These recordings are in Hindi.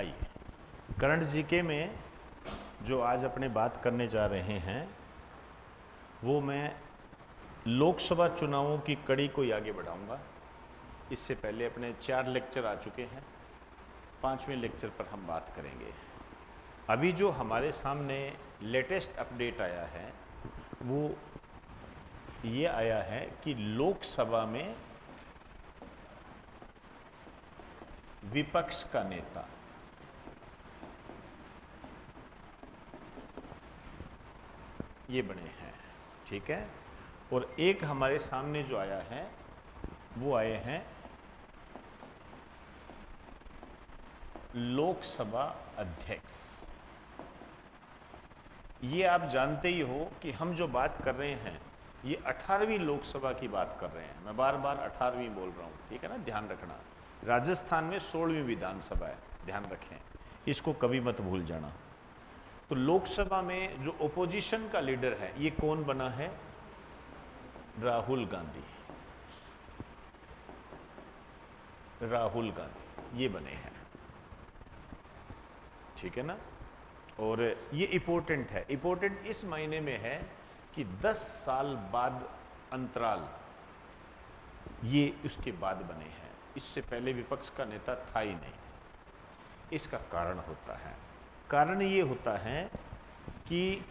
आइए, करंट जीके में जो आज अपने बात करने जा रहे हैं वो मैं लोकसभा चुनावों की कड़ी को आगे बढ़ाऊंगा। इससे पहले अपने 4 लेक्चर आ चुके हैं, 5वें लेक्चर पर हम बात करेंगे। अभी जो हमारे सामने लेटेस्ट अपडेट आया है वो ये आया है कि लोकसभा में विपक्ष का नेता ये बने हैं, ठीक है। और एक हमारे सामने जो आया है वो आए हैं लोकसभा अध्यक्ष। ये आप जानते ही हो कि हम जो बात कर रहे हैं ये 18वीं लोकसभा की बात कर रहे हैं। मैं बार बार 18वीं बोल रहा हूँ, ठीक है ना, ध्यान रखना। राजस्थान में 16वीं विधानसभा है, ध्यान रखें, इसको कभी मत भूल जाना। तो लोकसभा में जो ओपोजिशन का लीडर है ये कौन बना है? राहुल गांधी। राहुल गांधी ये बने हैं, ठीक है ना। और ये इंपॉर्टेंट है। इंपॉर्टेंट इस महीने में है कि 10 साल बाद अंतराल ये उसके बाद बने हैं। इससे पहले विपक्ष का नेता था ही नहीं। इसका कारण होता है, कारण ये होता है कि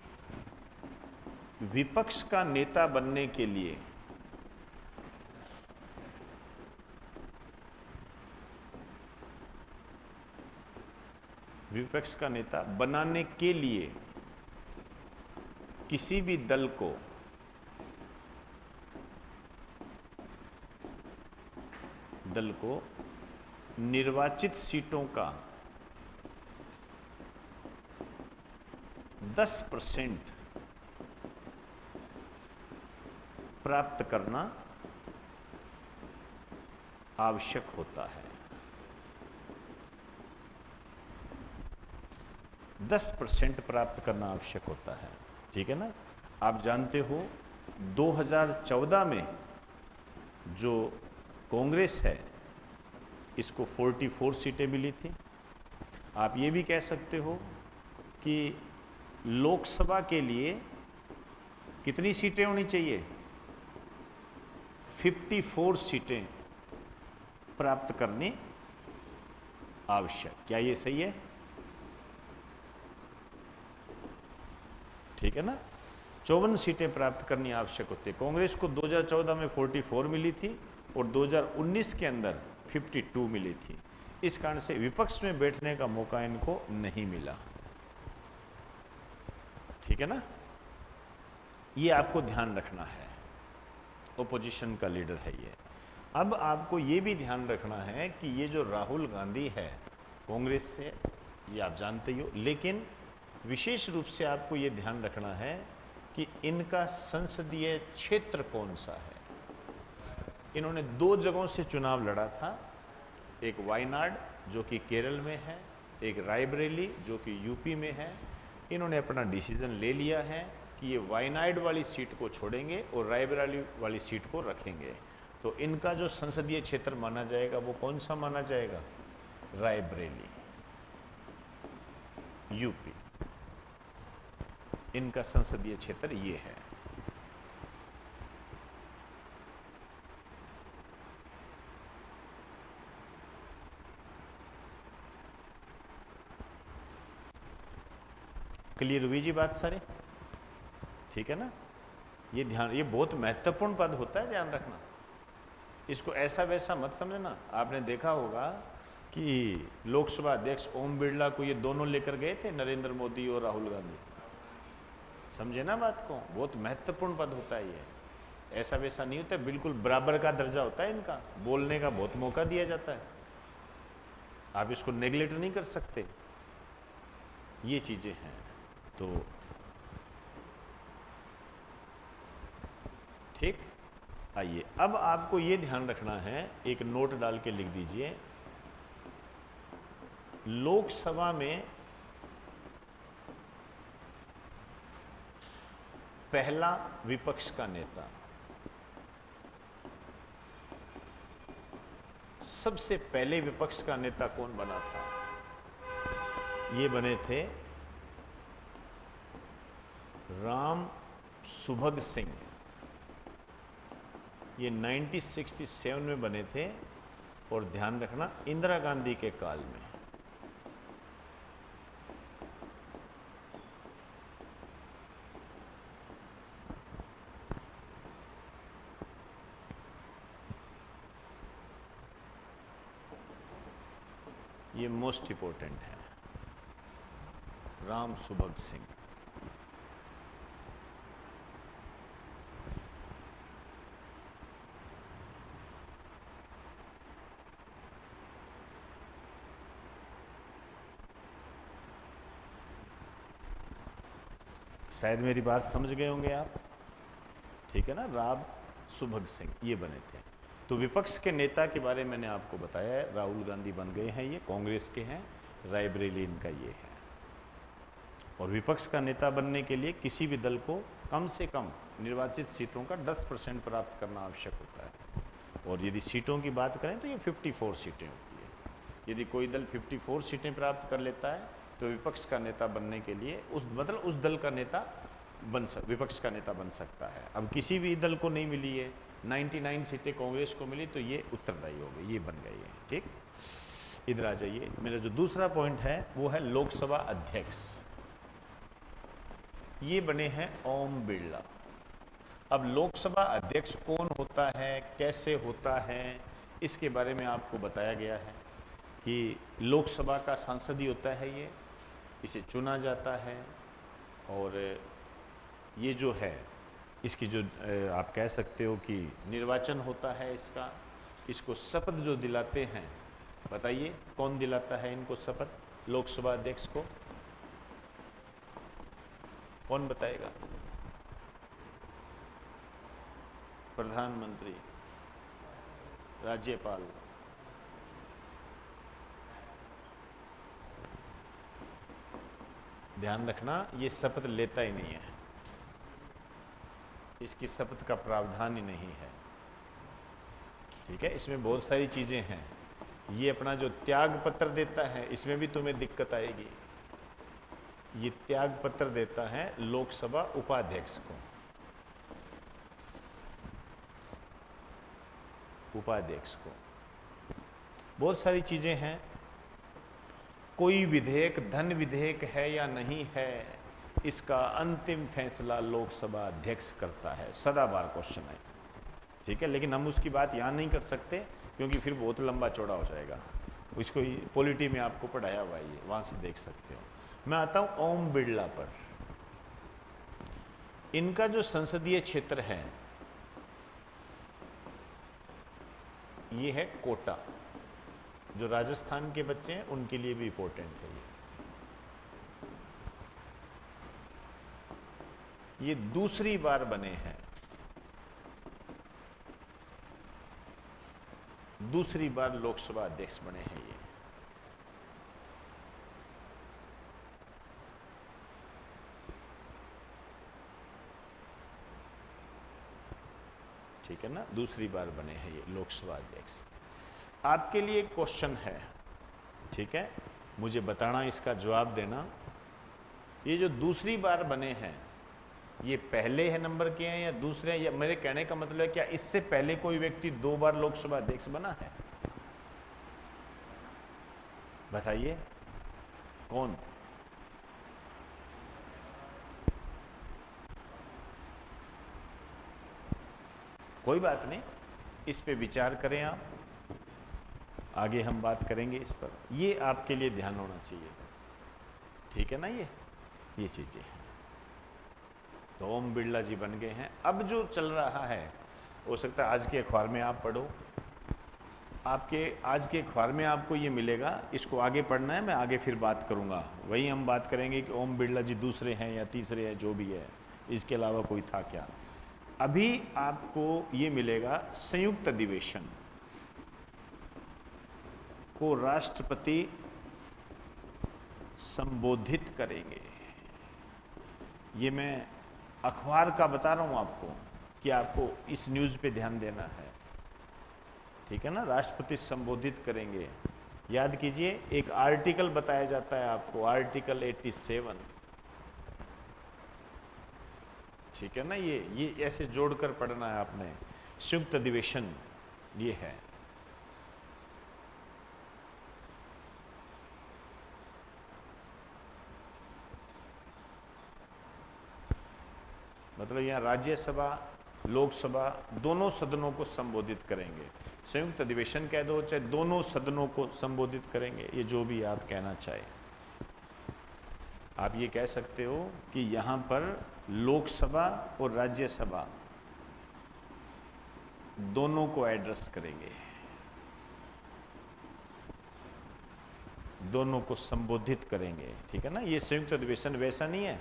विपक्ष का नेता बनने के लिए विपक्ष का नेता बनाने के लिए किसी भी दल को निर्वाचित सीटों का 10% प्राप्त करना आवश्यक होता है। 10% प्राप्त करना आवश्यक होता है, ठीक है ना। आप जानते हो 2014 में जो कांग्रेस है इसको 44 सीटें मिली थी। आप ये भी कह सकते हो कि लोकसभा के लिए कितनी सीटें होनी चाहिए? 54 सीटें प्राप्त करनी आवश्यक। क्या ये सही है? ठीक है ना। 54 सीटें प्राप्त करनी आवश्यक होती है। कांग्रेस को 2014 में 44 मिली थी और 2019 के अंदर 52 मिली थी। इस कारण से विपक्ष में बैठने का मौका इनको नहीं मिला, ठीक है ना। ये आपको ध्यान रखना है, ओपोजिशन का लीडर है ये। अब आपको ये भी ध्यान रखना है कि ये जो राहुल गांधी है कांग्रेस से, ये आप जानते ही हो, लेकिन विशेष रूप से आपको ये ध्यान रखना है कि इनका संसदीय क्षेत्र कौन सा है। इन्होंने 2 जगहों से चुनाव लड़ा था, एक वायनाड जो कि केरल में है, एक रायबरेली जो कि यूपी में है। इन्होंने अपना डिसीजन ले लिया है कि ये वायनाड वाली सीट को छोड़ेंगे और रायबरेली वाली सीट को रखेंगे। तो इनका जो संसदीय क्षेत्र माना जाएगा वो कौन सा माना जाएगा? रायबरेली, यूपी। इनका संसदीय क्षेत्र ये है। क्लियर हुई जी बात सारे? ठीक है ना। ये ध्यान, ये बहुत महत्वपूर्ण पद होता है, ध्यान रखना। इसको ऐसा वैसा मत समझना। आपने देखा होगा कि लोकसभा अध्यक्ष ओम बिरला को ये दोनों लेकर गए थे, नरेंद्र मोदी और राहुल गांधी। समझे ना बात को? बहुत महत्वपूर्ण पद होता है ये, ऐसा वैसा नहीं होता, बिल्कुल बराबर का दर्जा होता है इनका। बोलने का बहुत मौका दिया जाता है, आप इसको नेग्लेक्ट नहीं कर सकते। ये चीजें हैं। तो ठीक, आइए अब आपको ये ध्यान रखना है, एक नोट डाल के लिख दीजिए। लोकसभा में पहला विपक्ष का नेता, सबसे पहले विपक्ष का नेता कौन बना था? ये बने थे राम सुभग सिंह, ये 1967 में बने थे, और ध्यान रखना इंदिरा गांधी के काल में। ये मोस्ट इंपॉर्टेंट है, राम सुभग सिंह। शायद मेरी बात समझ गए होंगे आप, ठीक है ना। राम सुभग सिंह ये बने थे। तो विपक्ष के नेता के बारे में मैंने आपको बताया है, राहुल गांधी बन गए हैं, ये कांग्रेस के हैं, रायबरेली इनका ये है। और विपक्ष का नेता बनने के लिए किसी भी दल को कम से कम निर्वाचित सीटों का 10% प्राप्त करना आवश्यक होता है। और यदि सीटों की बात करें तो ये 54 सीटें होती है। यदि कोई दल 54 सीटें प्राप्त कर लेता है तो विपक्ष का नेता बनने के लिए उस दल का नेता विपक्ष का नेता बन सकता है। अब किसी भी दल को नहीं मिली है, 99 सीटें कांग्रेस को मिली, तो ये उत्तरदायी हो गई, ये बन गई है। ठीक, इधर आ जाइए। मेरा जो दूसरा पॉइंट है वो है लोकसभा अध्यक्ष। ये बने हैं ओम बिरला। अब लोकसभा अध्यक्ष कौन होता है, कैसे होता है, इसके बारे में आपको बताया गया है कि लोकसभा का सांसद ही होता है, ये इसे चुना जाता है। और ये जो है इसकी जो आप कह सकते हो कि निर्वाचन होता है इसको शपथ जो दिलाते हैं, बताइए कौन दिलाता है इनको शपथ, लोकसभा अध्यक्ष को? कौन बताएगा? प्रधानमंत्री, राज्यपाल। ध्यान रखना, ये शपथ लेता ही नहीं है, इसकी शपथ का प्रावधान ही नहीं है। ठीक है, इसमें बहुत सारी चीजें हैं। ये अपना जो त्याग पत्र देता है, इसमें भी तुम्हें दिक्कत आएगी। ये त्याग पत्र देता है लोकसभा उपाध्यक्ष को, उपाध्यक्ष को। बहुत सारी चीजें हैं। कोई विधेयक धन विधेयक है या नहीं है, इसका अंतिम फैसला लोकसभा अध्यक्ष करता है। सदाबहार क्वेश्चन है, ठीक है। लेकिन हम उसकी बात यहाँ नहीं कर सकते क्योंकि फिर बहुत लंबा चौड़ा हो जाएगा। इसको पॉलिटी में आपको पढ़ाया हुआ है, वहाँ से देख सकते हो। मैं आता हूँ ओम बिरला पर। इनका जो संसदीय क्षेत्र है ये है कोटा। जो राजस्थान के बच्चे हैं उनके लिए भी इंपॉर्टेंट है ये दूसरी बार बने हैं, दूसरी बार लोकसभा अध्यक्ष बने हैं ये। ठीक है ना, दूसरी बार बने हैं ये लोकसभा अध्यक्ष। आपके लिए एक क्वेश्चन है, ठीक है, मुझे बताना, इसका जवाब देना। ये जो दूसरी बार बने हैं ये पहले है नंबर के हैं या दूसरे हैं? या मेरे कहने का मतलब है क्या इससे पहले कोई व्यक्ति 2 बार लोकसभा अध्यक्ष बना है? बताइए कौन? कोई बात नहीं, इस पे विचार करें आप, आगे हम बात करेंगे इस पर। ये आपके लिए ध्यान होना चाहिए, ठीक है ना। ये चीजें हैं। तो ओम बिरला जी बन गए हैं। अब जो चल रहा है, हो सकता है आज के अखबार में आप पढ़ो, आपके आज के अखबार में आपको ये मिलेगा। इसको आगे पढ़ना है, मैं आगे फिर बात करूंगा। वही हम बात करेंगे कि ओम बिरला जी दूसरे हैं या तीसरे हैं, जो भी है, इसके अलावा कोई था क्या। अभी आपको ये मिलेगा, संयुक्त अधिवेशन को राष्ट्रपति संबोधित करेंगे। ये मैं अखबार का बता रहा हूं आपको कि आपको इस न्यूज़ पे ध्यान देना है, ठीक है ना। राष्ट्रपति संबोधित करेंगे, याद कीजिए, एक आर्टिकल बताया जाता है आपको, आर्टिकल 87, ठीक है ना। ये ऐसे जोड़कर पढ़ना है आपने। संयुक्त अधिवेशन ये है। मतलब यहाँ राज्यसभा लोकसभा दोनों सदनों को संबोधित करेंगे। संयुक्त अधिवेशन कह दो चाहे दोनों सदनों को संबोधित करेंगे, ये जो भी आप कहना चाहे। आप ये कह सकते हो कि यहाँ पर लोकसभा और राज्यसभा दोनों को एड्रेस करेंगे, दोनों को संबोधित करेंगे, ठीक है ना। ये संयुक्त अधिवेशन वैसा नहीं है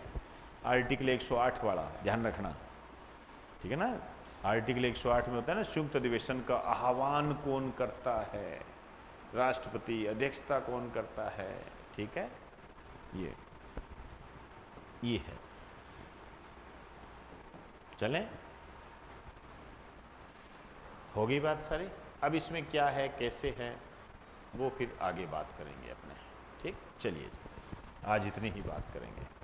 आर्टिकल 108 वाला, ध्यान रखना, ठीक है ना। आर्टिकल 108 में होता है ना, संयुक्त अधिवेशन का आह्वान कौन करता है, राष्ट्रपति, अध्यक्षता कौन करता है, ठीक है। ये है। चलें, होगी बात सारी। अब इसमें क्या है, कैसे है, वो फिर आगे बात करेंगे अपने, ठीक। चलिए आज इतनी ही बात करेंगे।